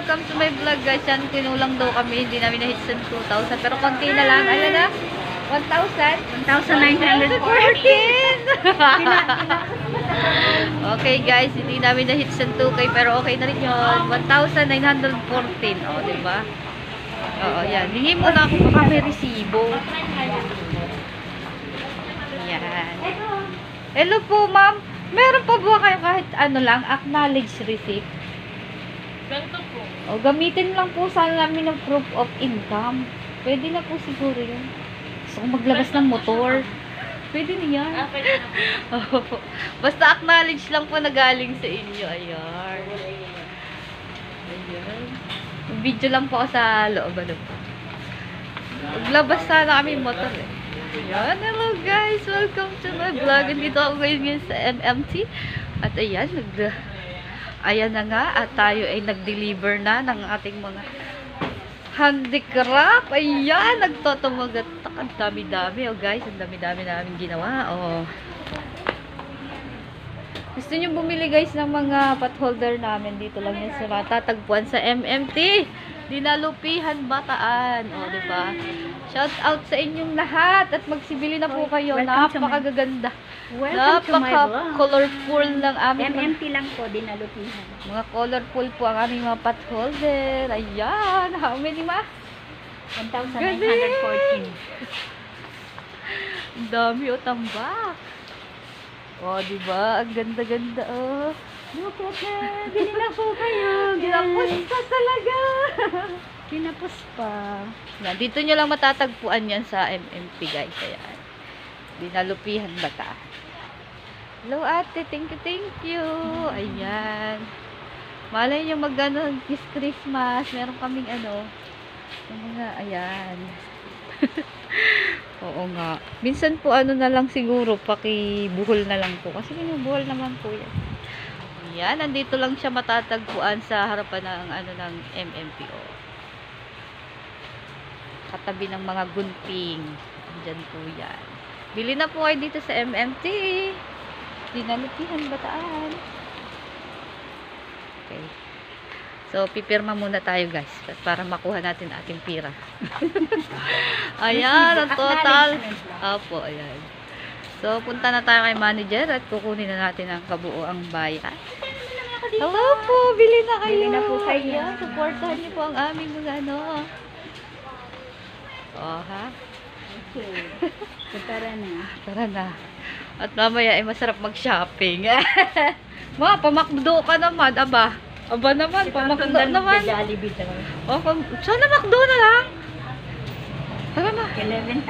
welcome to my vlog guys. Yan, kinulang daw kami. Hindi namin na-hit sa 2,000. Pero konti na lang. Alam na? 1,000? 1,914. Okay guys, hindi namin na-hit sa 2K. Pero okay na rin yun. 1,914. O, diba? Oo, yan. Hingi mo na ako baka may resibo. Yan. Hello po, ma'am. Meron pa ba kayo kahit ano lang, acknowledge receipt? Ganito po. O, gamitin lang po sana namin ng proof of income. Pwede na po siguro yun. Gusto ko maglabas ng motor. Pwede na yan. Pwede na po. Basta acknowledge lang po na galing sa inyo. Ayan. Ayan. Video lang po ako sa loob. Ano po. Maglabas sana kami motor eh. Ayan. Hello guys. Welcome to my vlog. Andito ako ngayon sa MMT. At ayan. Ayan na nga. At tayo ay nag-deliver na ng ating mga handicraft. Ayan. Nagtotomagat. Ang dami-dami. Oh guys. Ang dami-dami namin ginawa. Oh. Gusto nyo bumili guys ng mga potholder namin. Dito lang yan sa matatagpuan sa MMT. Dinalupihan Bataan. O, diba? Shout out sa inyong lahat. At magsibili na po kayo. Napakagaganda. Napaka-colorful ng aming MMT lang po, dinalupihan. mga colorful po ang aming mga potholder. Ayan. How many ma? 1,914. Ang dami o tambak. O, diba? Ang ganda-ganda o. Look at that. Bili na po kayo. Ginapos pa talaga. Pinapos pa. Yan, dito nyo lang matatagpuan yan sa MMP guys. Ayan. Dinalupihan Bata. Hello ate, thank you. Ayan. Malay nyo mag-ano, Christmas. Meron kaming ano, yung mga, ayan. Oo nga. Minsan po ano na lang siguro, pakibuhol na lang po. Kasi binubuhol naman po yan. Ayan, nandito lang siya matatagpuan sa harapan ng ano ng MMPO. Katabi ng mga gunting. Diyan po yan. Bili na po kayo dito sa MMT. Dinalupihan Bataan. Okay. So, pipirma muna tayo guys. Para makuha natin ating pira. Ayan, ang total. Opo, ayan. So, punta na tayo kay manager at kukunin na natin ang kabuoang bayan. Hello po, bili na kayo. Bili na po kayo. Ayan, supportahan niyo po ang aming mga ano. Oh, ha? Okay. So, tara na. Tara na. At mamaya ay masarap mag-shopping. Ma, pamakdo ka naman, aba. Aba naman, pamakdo naman. Jollibee daw. Oh, sana makdo na lang. Tara na. 11,900.